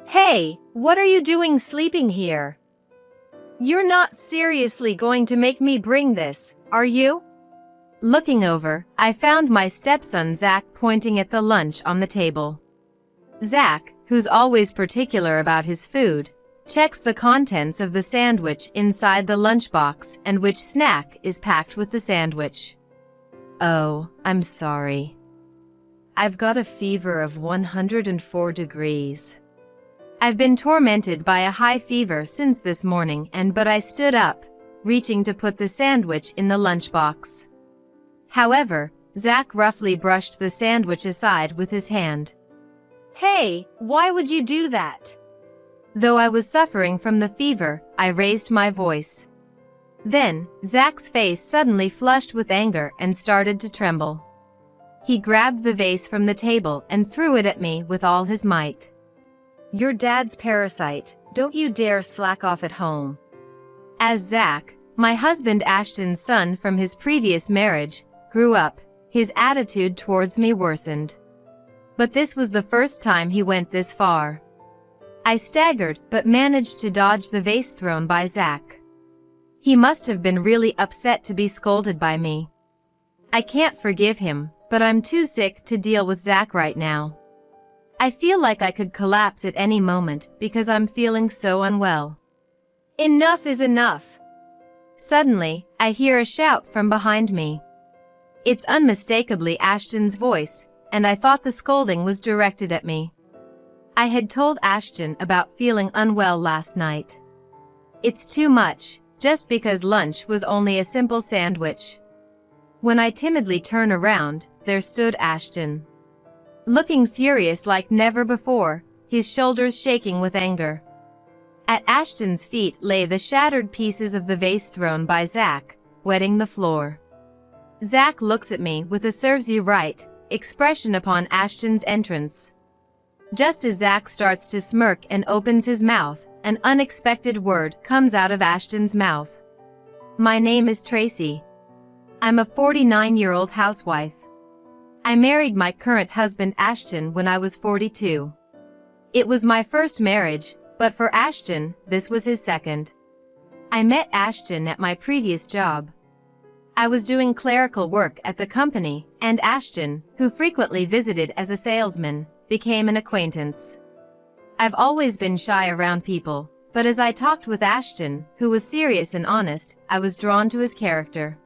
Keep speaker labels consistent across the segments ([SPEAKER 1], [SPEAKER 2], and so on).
[SPEAKER 1] Hey, what are you doing sleeping here? You're not seriously going to make me bring this, are you? Looking over, I found my stepson Zach pointing at the lunch on the table. Zach, who's always particular about his food, checks the contents of the sandwich inside the lunchbox and which snack is packed with the sandwich. Oh, I'm sorry. I've got a fever of 104 degrees. I've been tormented by a high fever since this morning but I stood up, reaching to put the sandwich in the lunchbox. However, Zach roughly brushed the sandwich aside with his hand. Hey, why would you do that? Though I was suffering from the fever, I raised my voice. Then, Zach's face suddenly flushed with anger and started to tremble. He grabbed the vase from the table and threw it at me with all his might. Your dad's parasite, don't you dare slack off at home. As Zach, my husband Ashton's son from his previous marriage, grew up, his attitude towards me worsened. But this was the first time he went this far. I staggered but managed to dodge the vase thrown by Zach. He must have been really upset to be scolded by me. I can't forgive him, but I'm too sick to deal with Zach right now. I feel like I could collapse at any moment because I'm feeling so unwell. Enough is enough. Suddenly, I hear a shout from behind me. It's unmistakably Ashton's voice, and I thought the scolding was directed at me. I had told Ashton about feeling unwell last night. It's too much, just because lunch was only a simple sandwich. When I timidly turn around, there stood Ashton. Looking furious like never before, his shoulders shaking with anger. At Ashton's feet lay the shattered pieces of the vase thrown by Zach, wetting the floor. Zach looks at me with a serves you right expression upon Ashton's entrance. Just as Zach starts to smirk and opens his mouth, an unexpected word comes out of Ashton's mouth. My name is Tracy. I'm a 49-year-old housewife. I married my current husband Ashton when I was 42. It was my first marriage, but for Ashton, this was his second. I met Ashton at my previous job. I was doing clerical work at the company, and Ashton, who frequently visited as a salesman, became an acquaintance. I've always been shy around people, but as I talked with Ashton, who was serious and honest, I was drawn to his character.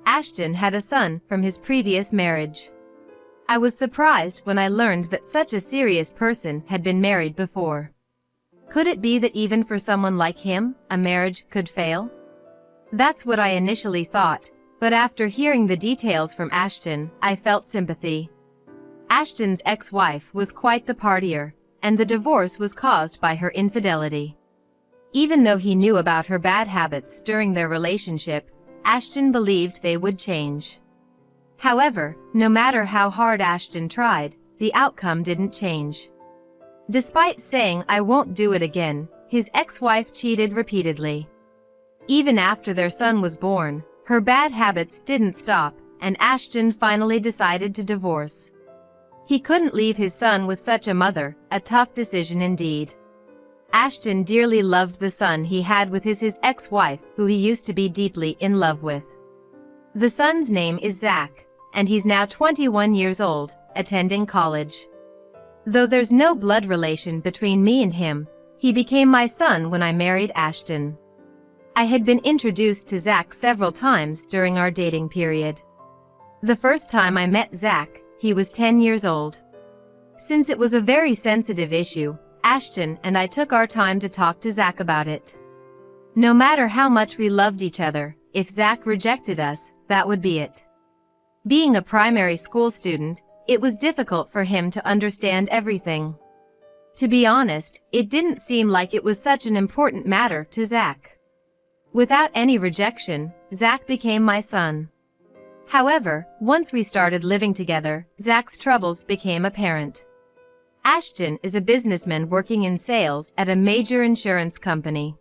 [SPEAKER 1] Ashton had a son from his previous marriage. I was surprised when I learned that such a serious person had been married before. Could it be that even for someone like him, a marriage could fail? That's what I initially thought, but after hearing the details from Ashton, I felt sympathy. Ashton's ex-wife was quite the partier, and the divorce was caused by her infidelity. Even though he knew about her bad habits during their relationship, Ashton believed they would change. However, no matter how hard Ashton tried, the outcome didn't change. Despite saying I won't do it again, his ex-wife cheated repeatedly. Even after their son was born, her bad habits didn't stop, and Ashton finally decided to divorce. He couldn't leave his son with such a mother, a tough decision indeed. Ashton dearly loved the son he had with his ex-wife, who he used to be deeply in love with. The son's name is Zach, and he's now 21 years old, attending college. Though there's no blood relation between me and him, he became my son when I married Ashton. I had been introduced to Zach several times during our dating period. The first time I met Zach, he was 10 years old. Since it was a very sensitive issue, Ashton and I took our time to talk to Zach about it. No matter how much we loved each other, if Zach rejected us, that would be it. Being a primary school student, it was difficult for him to understand everything. To be honest, it didn't seem like it was such an important matter to Zach. Without any rejection, Zach became my son. However, once we started living together, Zach's troubles became apparent. Ashton is a businessman working in sales at a major insurance company.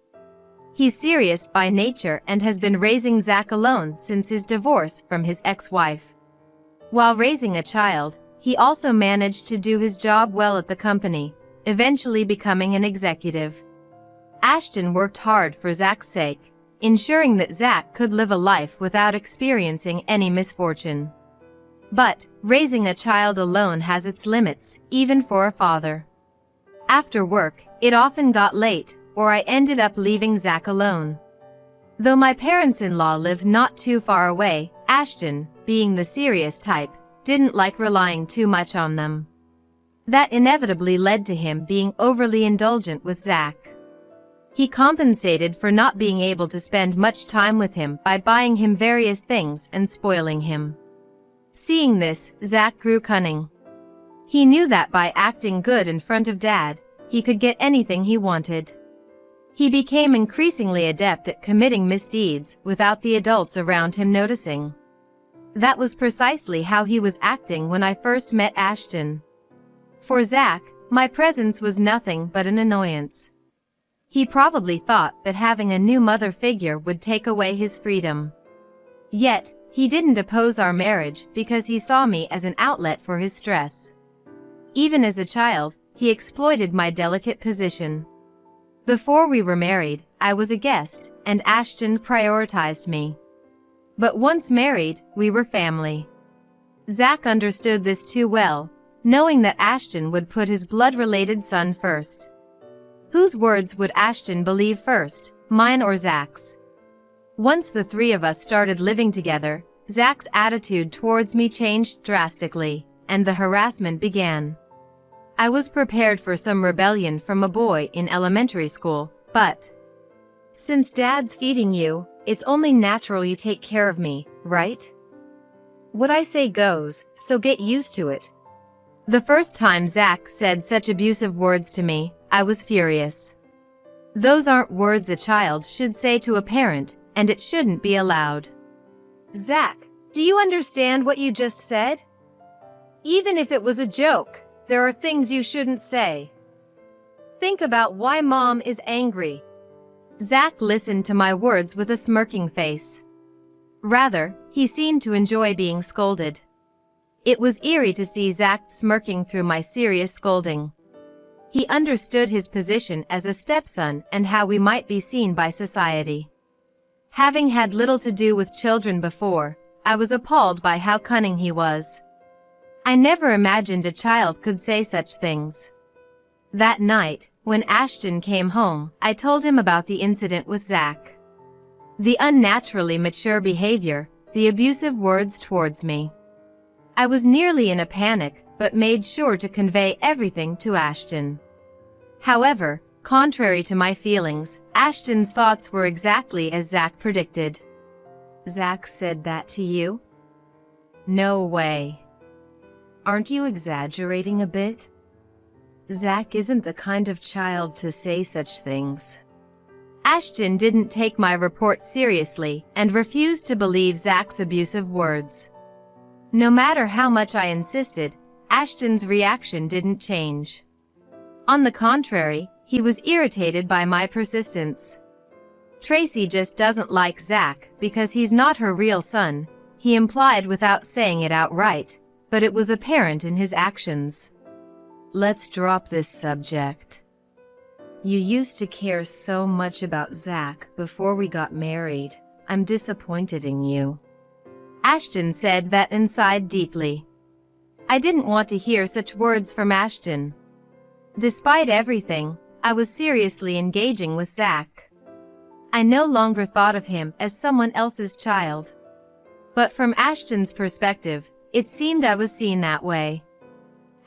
[SPEAKER 1] He's serious by nature and has been raising Zach alone since his divorce from his ex-wife. While raising a child, he also managed to do his job well at the company, eventually becoming an executive. Ashton worked hard for Zach's sake, ensuring that Zach could live a life without experiencing any misfortune. But raising a child alone has its limits, even for a father. After work, it often got late, or I ended up leaving Zach alone. Though my parents-in-law lived not too far away, Ashton, being the serious type, didn't like relying too much on them. That inevitably led to him being overly indulgent with Zach. He compensated for not being able to spend much time with him by buying him various things and spoiling him. Seeing this, Zach grew cunning. He knew that by acting good in front of Dad, he could get anything he wanted. He became increasingly adept at committing misdeeds without the adults around him noticing. That was precisely how he was acting when I first met Ashton. For Zach, my presence was nothing but an annoyance. He probably thought that having a new mother figure would take away his freedom. Yet, he didn't oppose our marriage because he saw me as an outlet for his stress. Even as a child, he exploited my delicate position. Before we were married, I was a guest, and Ashton prioritized me. But once married, we were family. Zach understood this too well, knowing that Ashton would put his blood-related son first. Whose words would Ashton believe first, mine or Zach's? Once the three of us started living together, Zach's attitude towards me changed drastically, and the harassment began. I was prepared for some rebellion from a boy in elementary school, but since Dad's feeding you, it's only natural you take care of me, right? What I say goes, so get used to it. The first time Zach said such abusive words to me, I was furious. Those aren't words a child should say to a parent, and it shouldn't be allowed. Zach, do you understand what you just said? Even if it was a joke, there are things you shouldn't say. Think about why Mom is angry. Zach listened to my words with a smirking face. Rather, he seemed to enjoy being scolded. It was eerie to see Zach smirking through my serious scolding. He understood his position as a stepson and how we might be seen by society. Having had little to do with children before, I was appalled by how cunning he was. I never imagined a child could say such things. That night, when Ashton came home, I told him about the incident with Zach. The unnaturally mature behavior, the abusive words towards me. I was nearly in a panic, but made sure to convey everything to Ashton. However, contrary to my feelings, Ashton's thoughts were exactly as Zach predicted. Zach said that to you? No way. Aren't you exaggerating a bit? Zach isn't the kind of child to say such things. Ashton didn't take my report seriously and refused to believe Zach's abusive words. No matter how much I insisted, Ashton's reaction didn't change. On the contrary, he was irritated by my persistence. Tracy just doesn't like Zach because he's not her real son, he implied without saying it outright, but it was apparent in his actions. Let's drop this subject. You used to care so much about Zach before we got married. I'm disappointed in you. Ashton said that inside deeply. I didn't want to hear such words from Ashton. Despite everything, I was seriously engaging with Zach. I no longer thought of him as someone else's child. But from Ashton's perspective, it seemed I was seen that way.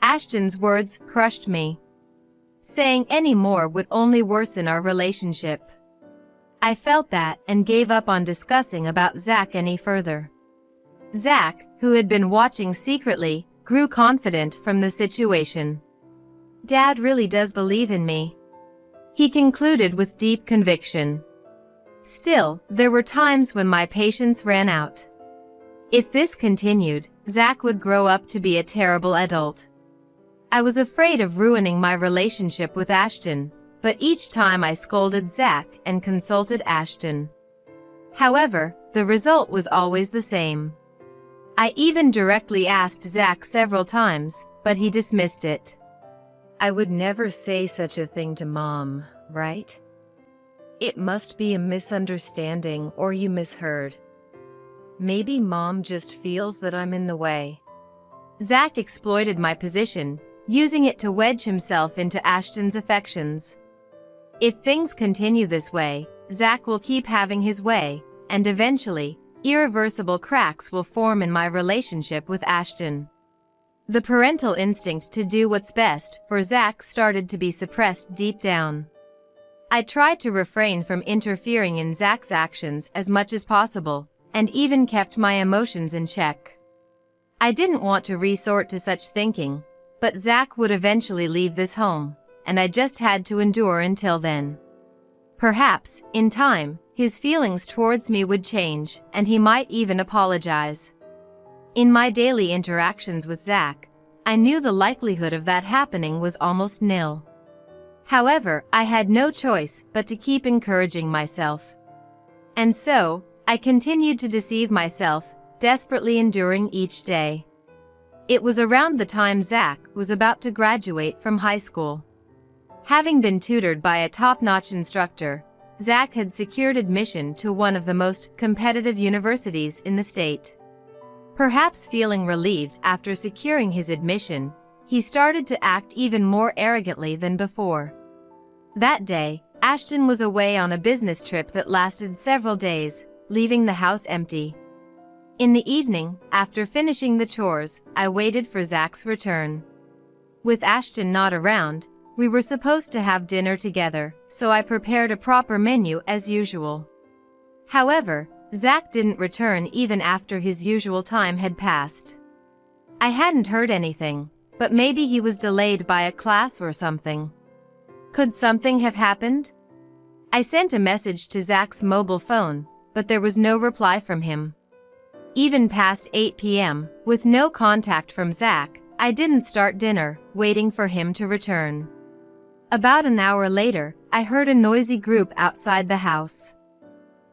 [SPEAKER 1] Ashton's words crushed me. Saying any more would only worsen our relationship. I felt that and gave up on discussing about Zach any further. Zach, who had been watching secretly, grew confident from the situation. Dad really does believe in me, he concluded with deep conviction. Still, there were times when my patience ran out. If this continued, Zach would grow up to be a terrible adult. I was afraid of ruining my relationship with Ashton, but each time I scolded Zach and consulted Ashton. However, the result was always the same. I even directly asked Zach several times, but he dismissed it. I would never say such a thing to Mom, right? It must be a misunderstanding or you misheard. Maybe Mom just feels that I'm in the way. Zach exploited my position, using it to wedge himself into Ashton's affections. If things continue this way, Zach will keep having his way, and eventually, irreversible cracks will form in my relationship with Ashton. The parental instinct to do what's best for Zach started to be suppressed deep down. I tried to refrain from interfering in Zach's actions as much as possible, and even kept my emotions in check. I didn't want to resort to such thinking, but Zach would eventually leave this home, and I just had to endure until then. Perhaps, in time, his feelings towards me would change, and he might even apologize. In my daily interactions with Zach, I knew the likelihood of that happening was almost nil. However, I had no choice but to keep encouraging myself. And so, I continued to deceive myself, desperately enduring each day. It was around the time Zach was about to graduate from high school. Having been tutored by a top-notch instructor, Zach had secured admission to one of the most competitive universities in the state. Perhaps feeling relieved after securing his admission, he started to act even more arrogantly than before. That day, Ashton was away on a business trip that lasted several days, leaving the house empty. In the evening, after finishing the chores, I waited for Zach's return. With Ashton not around, we were supposed to have dinner together, so I prepared a proper menu as usual. However, Zach didn't return even after his usual time had passed. I hadn't heard anything, but maybe he was delayed by a class or something. Could something have happened? I sent a message to Zach's mobile phone, but there was no reply from him. Even past 8 p.m., with no contact from Zach, I didn't start dinner, waiting for him to return. About an hour later, I heard a noisy group outside the house.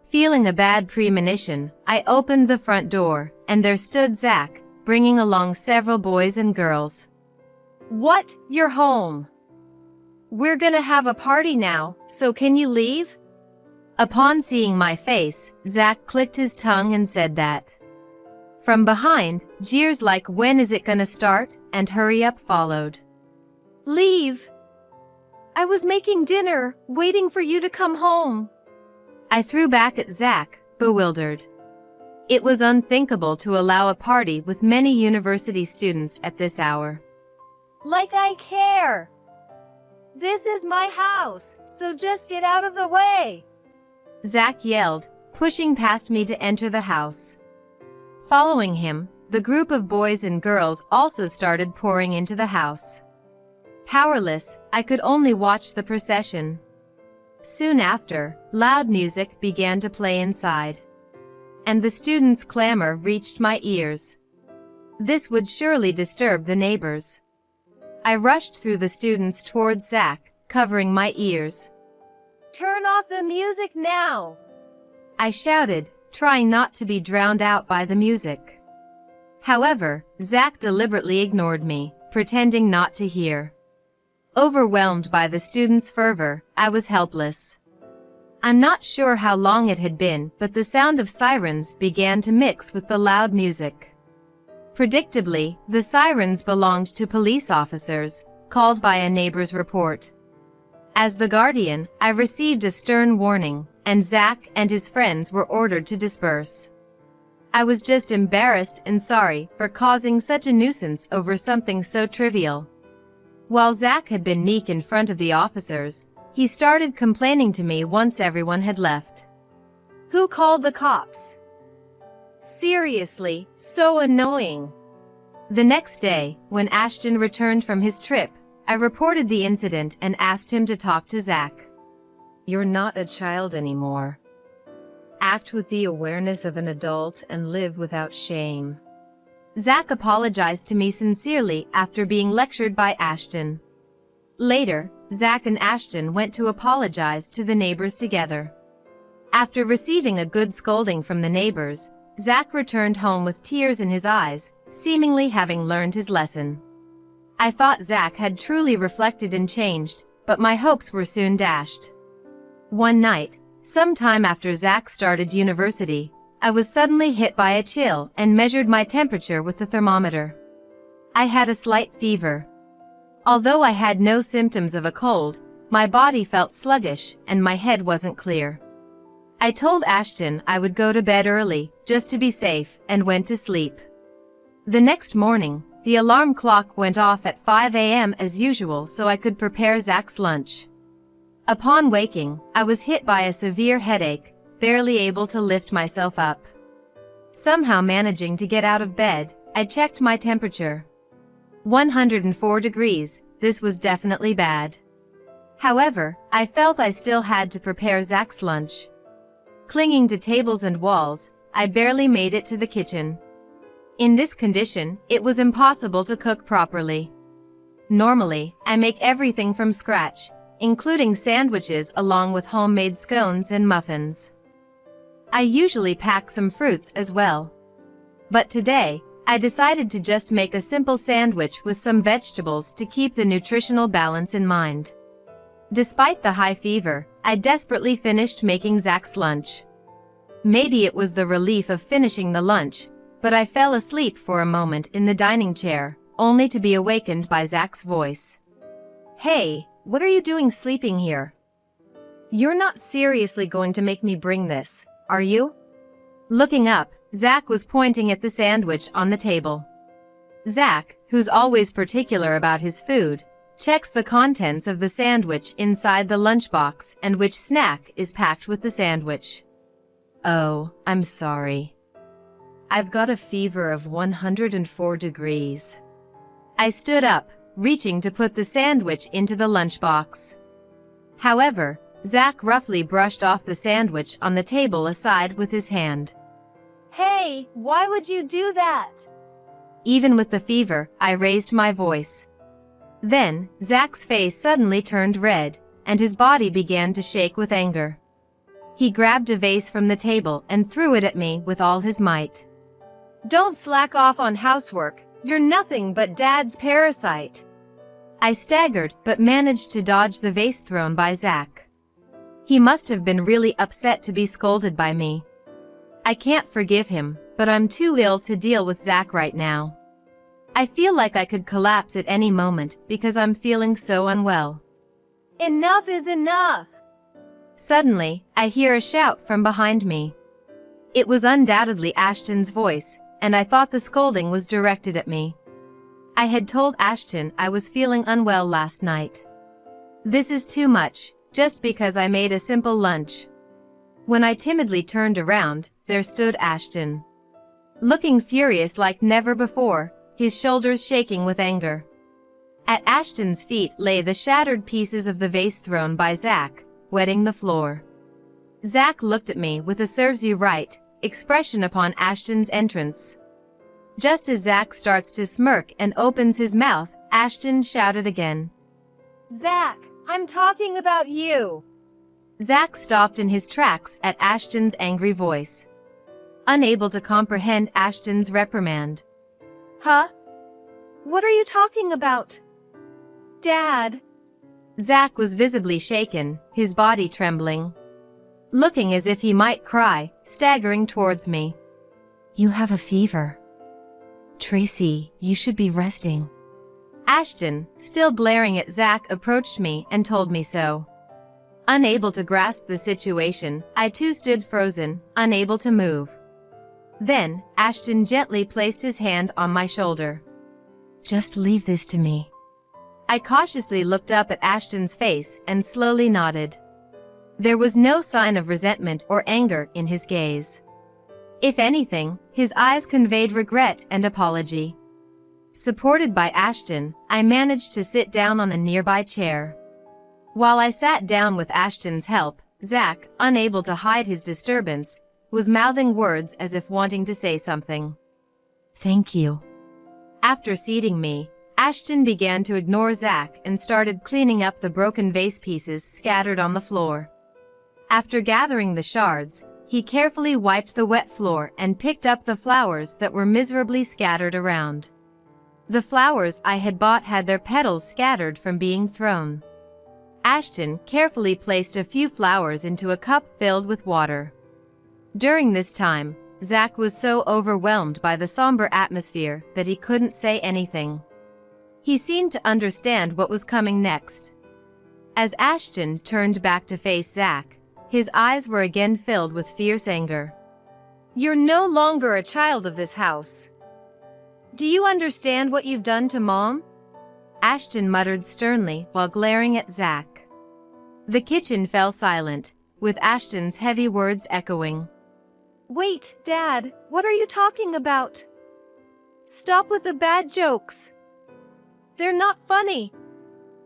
[SPEAKER 1] Feeling a bad premonition, I opened the front door, and there stood Zach, bringing along several boys and girls. "What? You're home? We're gonna have a party now, so can you leave?" Upon seeing my face, Zach clicked his tongue and said that. From behind, jeers like "When is it gonna start?" and "Hurry up" followed. "Leave! I was making dinner, waiting for you to come home." I threw back at Zach, bewildered. It was unthinkable to allow a party with many university students at this hour. "Like I care! This is my house, so just get out of the way!" Zach yelled, pushing past me to enter the house. Following him, the group of boys and girls also started pouring into the house. Powerless, I could only watch the procession. Soon after, loud music began to play inside. And the students' clamor reached my ears. This would surely disturb the neighbors. I rushed through the students towards Zach, covering my ears. "Turn off the music now!" I shouted, trying not to be drowned out by the music. However, Zach deliberately ignored me, pretending not to hear. Overwhelmed by the students' fervor, I was helpless. I'm not sure how long it had been, but the sound of sirens began to mix with the loud music. Predictably, the sirens belonged to police officers, called by a neighbor's report. As the guardian, I received a stern warning, and Zach and his friends were ordered to disperse. I was just embarrassed and sorry for causing such a nuisance over something so trivial. While Zach had been meek in front of the officers, he started complaining to me once everyone had left. "Who called the cops? Seriously, so annoying." The next day, when Ashton returned from his trip, I reported the incident and asked him to talk to Zach. "You're not a child anymore. Act with the awareness of an adult and live without shame." Zach apologized to me sincerely after being lectured by Ashton. Later, Zach and Ashton went to apologize to the neighbors together. After receiving a good scolding from the neighbors, Zach returned home with tears in his eyes, seemingly having learned his lesson. I thought Zach had truly reflected and changed, but my hopes were soon dashed. One night, sometime after Zach started university, I was suddenly hit by a chill and measured my temperature with the thermometer. I had a slight fever. Although I had no symptoms of a cold, my body felt sluggish and my head wasn't clear. I told Ashton I would go to bed early, just to be safe, and went to sleep. The next morning, the alarm clock went off at 5 a.m. as usual so I could prepare Zach's lunch. Upon waking, I was hit by a severe headache, barely able to lift myself up. Somehow managing to get out of bed, I checked my temperature. 104 degrees, this was definitely bad. However, I felt I still had to prepare Zach's lunch. Clinging to tables and walls, I barely made it to the kitchen. In this condition, it was impossible to cook properly. Normally, I make everything from scratch, including sandwiches along with homemade scones and muffins. I usually pack some fruits as well. But today, I decided to just make a simple sandwich with some vegetables to keep the nutritional balance in mind. Despite the high fever, I desperately finished making Zach's lunch. Maybe it was the relief of finishing the lunch, but I fell asleep for a moment in the dining chair, only to be awakened by Zach's voice. "Hey, what are you doing sleeping here? You're not seriously going to make me bring this, are you?" Looking up, Zach was pointing at the sandwich on the table. Zach, who's always particular about his food, checks the contents of the sandwich inside the lunchbox and which snack is packed with the sandwich. "Oh, I'm sorry. I've got a fever of 104 degrees. I stood up, reaching to put the sandwich into the lunchbox. However, Zach roughly brushed off the sandwich on the table aside with his hand. "Hey, why would you do that?" Even with the fever, I raised my voice. Then, Zach's face suddenly turned red, and his body began to shake with anger. He grabbed a vase from the table and threw it at me with all his might. "Don't slack off on housework, you're nothing but Dad's parasite." I staggered but managed to dodge the vase thrown by Zach. He must have been really upset to be scolded by me. I can't forgive him, but I'm too ill to deal with Zach right now. I feel like I could collapse at any moment because I'm feeling so unwell. "Enough is enough!" Suddenly, I hear a shout from behind me. It was undoubtedly Ashton's voice, and I thought the scolding was directed at me. I had told Ashton I was feeling unwell last night. This is too much, just because I made a simple lunch. When I timidly turned around, there stood Ashton. Looking furious like never before, his shoulders shaking with anger. At Ashton's feet lay the shattered pieces of the vase thrown by Zach, wetting the floor. Zach looked at me with a "serves you right" expression upon Ashton's entrance. Just as Zach starts to smirk and opens his mouth, Ashton shouted again. "Zach, I'm talking about you!" Zach stopped in his tracks at Ashton's angry voice, unable to comprehend Ashton's reprimand. "Huh? What are you talking about? Dad?" Zach was visibly shaken, his body trembling. Looking as if he might cry, staggering towards me. "You have a fever. Tracy, you should be resting." Ashton, still glaring at Zach, approached me and told me so. Unable to grasp the situation, I too stood frozen, unable to move. Then, Ashton gently placed his hand on my shoulder. "Just leave this to me." I cautiously looked up at Ashton's face and slowly nodded. There was no sign of resentment or anger in his gaze. If anything, his eyes conveyed regret and apology. Supported by Ashton, I managed to sit down on a nearby chair. While I sat down with Ashton's help, Zach, unable to hide his disturbance, was mouthing words as if wanting to say something. "Thank you." After seating me, Ashton began to ignore Zach and started cleaning up the broken vase pieces scattered on the floor. After gathering the shards, he carefully wiped the wet floor and picked up the flowers that were miserably scattered around. The flowers I had bought had their petals scattered from being thrown. Ashton carefully placed a few flowers into a cup filled with water. During this time, Zach was so overwhelmed by the somber atmosphere that he couldn't say anything. He seemed to understand what was coming next. As Ashton turned back to face Zach, his eyes were again filled with fierce anger. "You're no longer a child of this house. Do you understand what you've done to Mom?" Ashton muttered sternly while glaring at Zach. The kitchen fell silent, with Ashton's heavy words echoing. "Wait, Dad, what are you talking about? Stop with the bad jokes. They're not funny."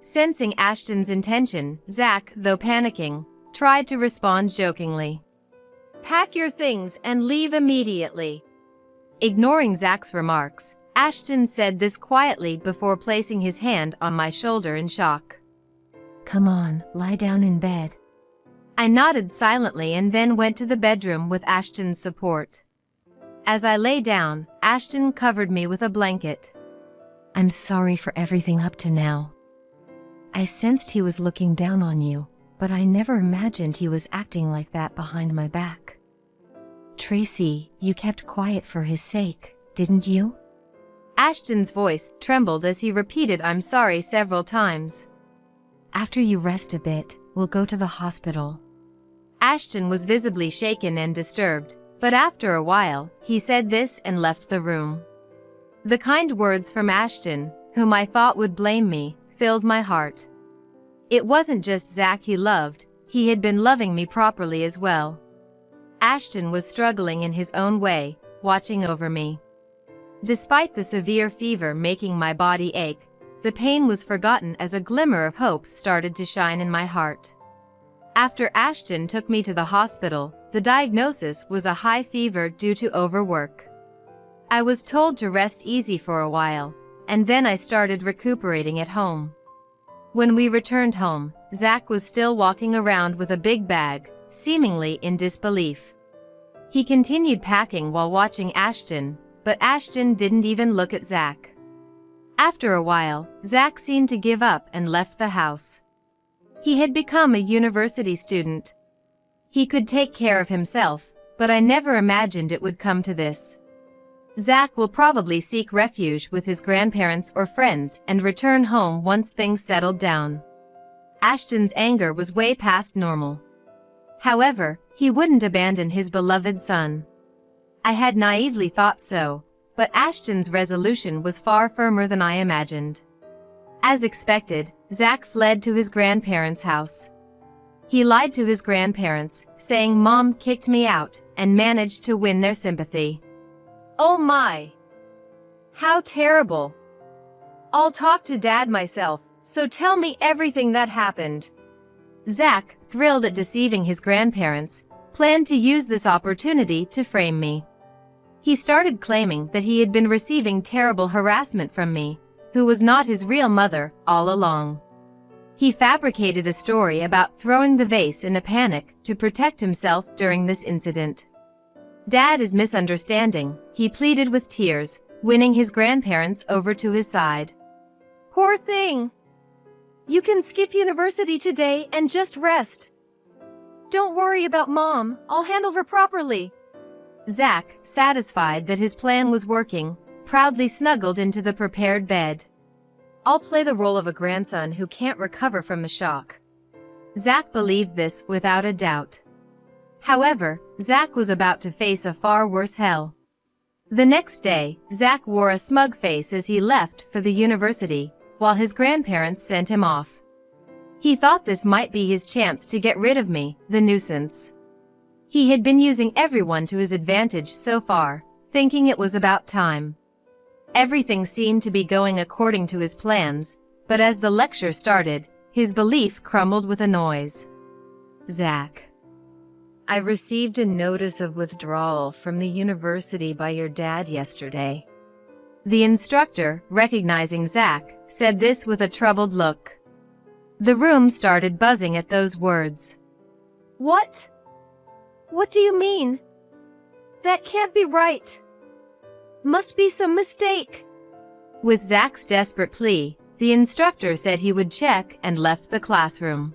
[SPEAKER 1] Sensing Ashton's intention, Zach, though panicking, tried to respond jokingly. "Pack your things and leave immediately." Ignoring Zach's remarks, Ashton said this quietly before placing his hand on my shoulder in shock. "Come on, lie down in bed." I nodded silently and then went to the bedroom with Ashton's support. As I lay down, Ashton covered me with a blanket. "I'm sorry for everything up to now. I sensed he was looking down on you, but I never imagined he was acting like that behind my back. Tracy, you kept quiet for his sake, didn't you?" Ashton's voice trembled as he repeated "I'm sorry" several times. "After you rest a bit, we'll go to the hospital." Ashton was visibly shaken and disturbed, but after a while, he said this and left the room. The kind words from Ashton, whom I thought would blame me, filled my heart. It wasn't just Zach he loved, he had been loving me properly as well. Ashton was struggling in his own way, watching over me. Despite the severe fever making my body ache, the pain was forgotten as a glimmer of hope started to shine in my heart. After Ashton took me to the hospital, the diagnosis was a high fever due to overwork. I was told to rest easy for a while, and then I started recuperating at home. When we returned home, Zach was still walking around with a big bag, seemingly in disbelief. He continued packing while watching Ashton, but Ashton didn't even look at Zach. After a while, Zach seemed to give up and left the house. He had become a university student. He could take care of himself, but I never imagined it would come to this. Zach will probably seek refuge with his grandparents or friends and return home once things settled down. Ashton's anger was way past normal. However, he wouldn't abandon his beloved son. I had naively thought so, but Ashton's resolution was far firmer than I imagined. As expected, Zach fled to his grandparents' house. He lied to his grandparents, saying Mom kicked me out, and managed to win their sympathy. Oh my! How terrible! I'll talk to Dad myself, so tell me everything that happened. Zach, thrilled at deceiving his grandparents, planned to use this opportunity to frame me. He started claiming that he had been receiving terrible harassment from me, who was not his real mother, all along. He fabricated a story about throwing the vase in a panic to protect himself during this incident. Dad is misunderstanding, he pleaded with tears, winning his grandparents over to his side. Poor thing! You can skip university today and just rest. Don't worry about Mom, I'll handle her properly. Zach, satisfied that his plan was working, proudly snuggled into the prepared bed. I'll play the role of a grandson who can't recover from the shock. Zach believed this without a doubt. However, Zach was about to face a far worse hell. The next day, Zach wore a smug face as he left for the university, while his grandparents sent him off. He thought this might be his chance to get rid of me, the nuisance. He had been using everyone to his advantage so far, thinking it was about time. Everything seemed to be going according to his plans, but as the lecture started, his belief crumbled with a noise. Zach. I received a notice of withdrawal from the university by your dad yesterday. The instructor, recognizing Zach, said this with a troubled look. The room started buzzing at those words. What? What do you mean? That can't be right. Must be some mistake. With Zach's desperate plea, the instructor said he would check and left the classroom.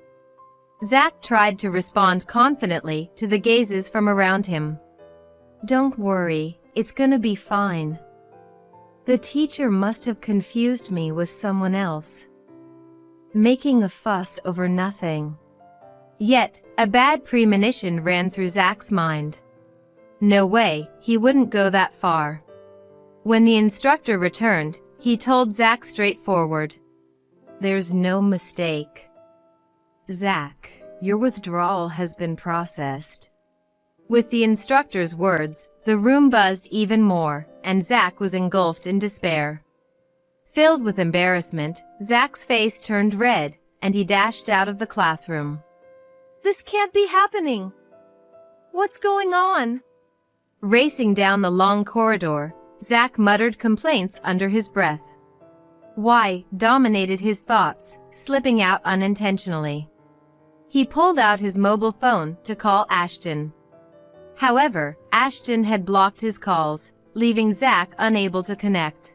[SPEAKER 1] Zach tried to respond confidently to the gazes from around him. "Don't worry, it's gonna be fine. The teacher must have confused me with someone else. Making a fuss over nothing." Yet, a bad premonition ran through Zach's mind. No way, he wouldn't go that far. When the instructor returned, he told Zach straightforward, "There's no mistake. Zach, your withdrawal has been processed." With the instructor's words, the room buzzed even more, and Zach was engulfed in despair. Filled with embarrassment, Zach's face turned red, and he dashed out of the classroom. "This can't be happening. What's going on?" Racing down the long corridor, Zach muttered complaints under his breath. Why dominated his thoughts, slipping out unintentionally. He pulled out his mobile phone to call Ashton. However, Ashton had blocked his calls, leaving Zach unable to connect.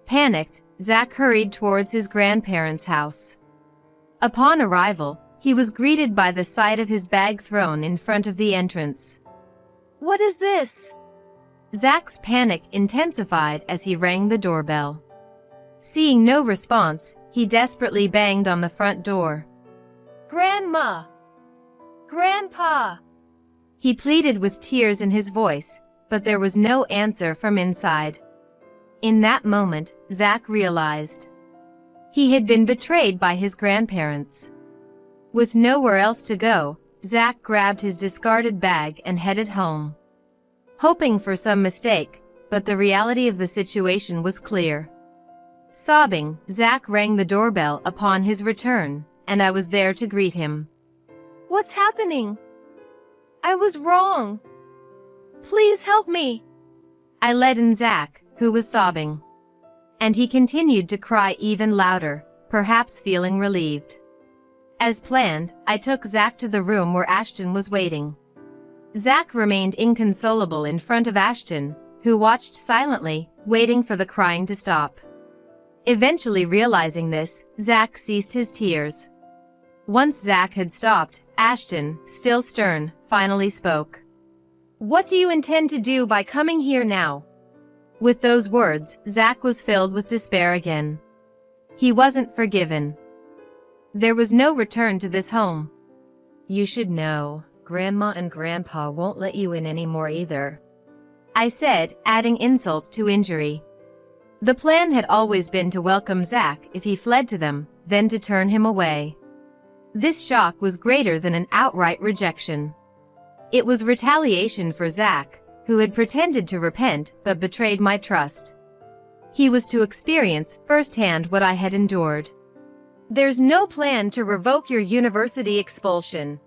[SPEAKER 1] Panicked, Zach hurried towards his grandparents' house. Upon arrival, he was greeted by the sight of his bag thrown in front of the entrance. "What is this?" Zach's panic intensified as he rang the doorbell. Seeing no response, he desperately banged on the front door. "Grandma! Grandpa!" He pleaded with tears in his voice, but there was no answer from inside. In that moment, Zach realized he had been betrayed by his grandparents. With nowhere else to go, Zach grabbed his discarded bag and headed home, hoping for some mistake, but the reality of the situation was clear. Sobbing, Zach rang the doorbell upon his return, and I was there to greet him. "What's happening? I was wrong. Please help me." I led in Zach, who was sobbing. And he continued to cry even louder, perhaps feeling relieved. As planned, I took Zach to the room where Ashton was waiting. Zach remained inconsolable in front of Ashton, who watched silently, waiting for the crying to stop. Eventually realizing this, Zach ceased his tears. Once Zach had stopped, Ashton, still stern, finally spoke. "What do you intend to do by coming here now?" With those words, Zach was filled with despair again. He wasn't forgiven. There was no return to this home. "You should know, Grandma and Grandpa won't let you in anymore either," I said, adding insult to injury. The plan had always been to welcome Zach if he fled to them, then to turn him away. This shock was greater than an outright rejection. It was retaliation for Zach, who had pretended to repent but betrayed my trust. He was to experience firsthand what I had endured. "There's no plan to revoke your university expulsion.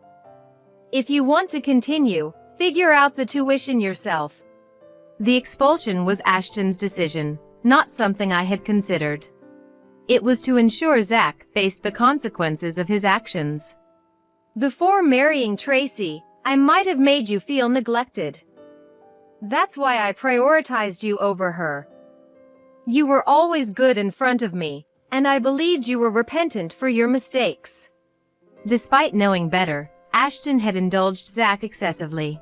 [SPEAKER 1] If you want to continue, figure out the tuition yourself." The expulsion was Ashton's decision, not something I had considered. It was to ensure Zach faced the consequences of his actions. "Before marrying Tracy, I might have made you feel neglected. That's why I prioritized you over her. You were always good in front of me, and I believed you were repentant for your mistakes." Despite knowing better, Ashton had indulged Zach excessively,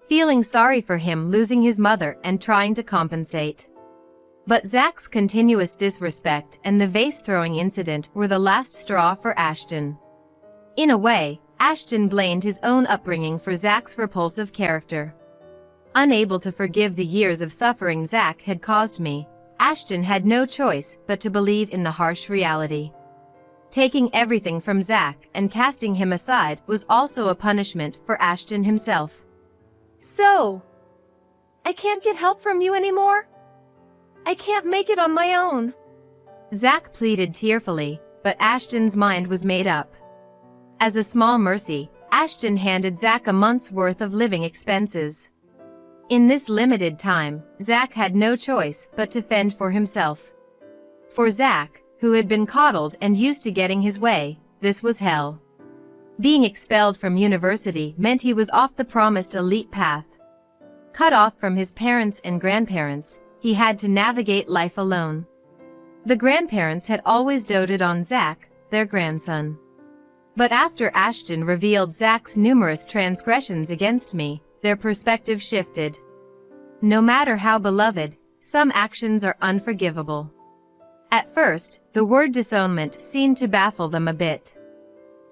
[SPEAKER 1] feeling sorry for him losing his mother and trying to compensate. But Zach's continuous disrespect and the vase-throwing incident were the last straw for Ashton. In a way, Ashton blamed his own upbringing for Zach's repulsive character. Unable to forgive the years of suffering Zach had caused me, Ashton had no choice but to believe in the harsh reality. Taking everything from Zach and casting him aside was also a punishment for Ashton himself. "So, I can't get help from you anymore? I can't make it on my own," Zach pleaded tearfully, but Ashton's mind was made up. As a small mercy, Ashton handed Zach a month's worth of living expenses. In this limited time, Zach had no choice but to fend for himself. For Zach, who had been coddled and used to getting his way, this was hell. Being expelled from university meant he was off the promised elite path. Cut off from his parents and grandparents, he had to navigate life alone, The grandparents had always doted on Zach, their grandson. But after Ashton revealed Zach's numerous transgressions against me, their perspective shifted. No matter how beloved, some actions are unforgivable. At first, the word disownment seemed to baffle them a bit.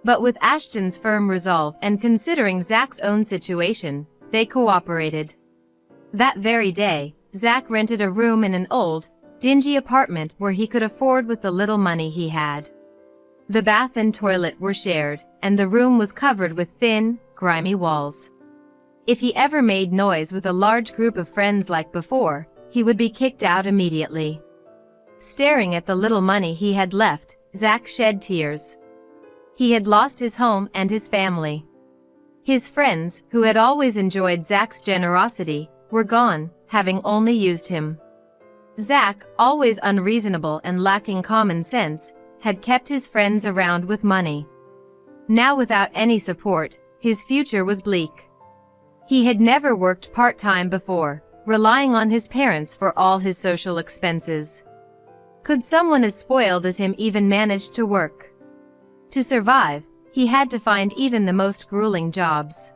[SPEAKER 1] But with Ashton's firm resolve and considering Zach's own situation, they cooperated. That very day, Zach rented a room in an old, dingy apartment where he could afford with the little money he had. The bath and toilet were shared, and the room was covered with thin, grimy walls. If he ever made noise with a large group of friends like before, he would be kicked out immediately. Staring at the little money he had left, Zach shed tears. He had lost his home and his family. His friends, who had always enjoyed Zach's generosity, were gone, having only used him. Zach, always unreasonable and lacking common sense, had kept his friends around with money. Now without any support, his future was bleak. He had never worked part-time before, relying on his parents for all his social expenses. Could someone as spoiled as him even manage to work? To survive, he had to find even the most grueling jobs.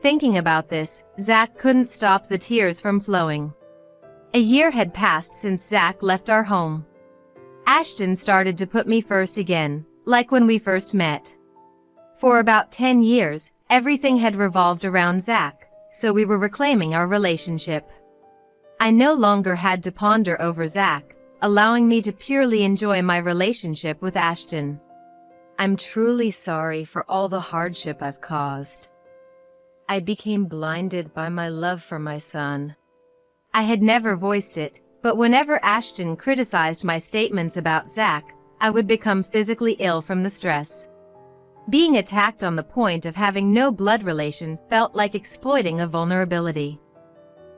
[SPEAKER 1] Thinking about this, Zach couldn't stop the tears from flowing. A year had passed since Zach left our home. Ashton started to put me first again, like when we first met. For about 10 years, everything had revolved around Zach, so we were reclaiming our relationship. I no longer had to ponder over Zach, allowing me to purely enjoy my relationship with Ashton. I'm truly sorry for all the hardship I've caused. I became blinded by my love for my son. I had never voiced it, but whenever Ashton criticized my statements about Zach, I would become physically ill from the stress. Being attacked on the point of having no blood relation felt like exploiting a vulnerability.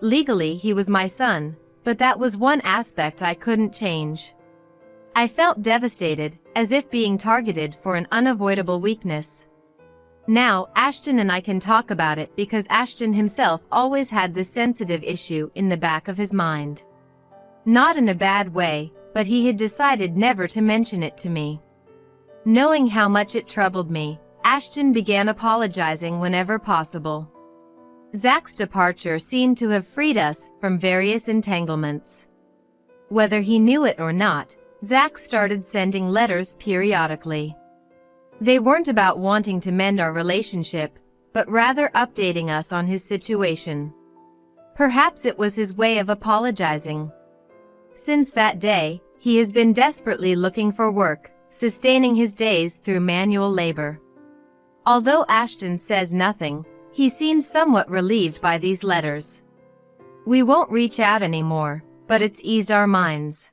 [SPEAKER 1] Legally, he was my son, but that was one aspect I couldn't change. I felt devastated, as if being targeted for an unavoidable weakness. Now, Ashton and I can talk about it because Ashton himself always had this sensitive issue in the back of his mind. Not in a bad way, but he had decided never to mention it to me. Knowing how much it troubled me, Ashton began apologizing whenever possible. Zach's departure seemed to have freed us from various entanglements. Whether he knew it or not, Zach started sending letters periodically. They weren't about wanting to mend our relationship, but rather updating us on his situation. Perhaps it was his way of apologizing. Since that day, he has been desperately looking for work, sustaining his days through manual labor. Although Ashton says nothing, he seems somewhat relieved by these letters. We won't reach out anymore, but it's eased our minds.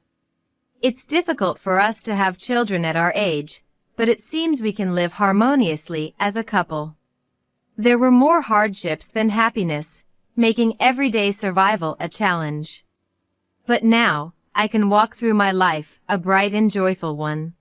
[SPEAKER 1] It's difficult for us to have children at our age, but it seems we can live harmoniously as a couple. There were more hardships than happiness, making everyday survival a challenge. But now, I can walk through my life, a bright and joyful one.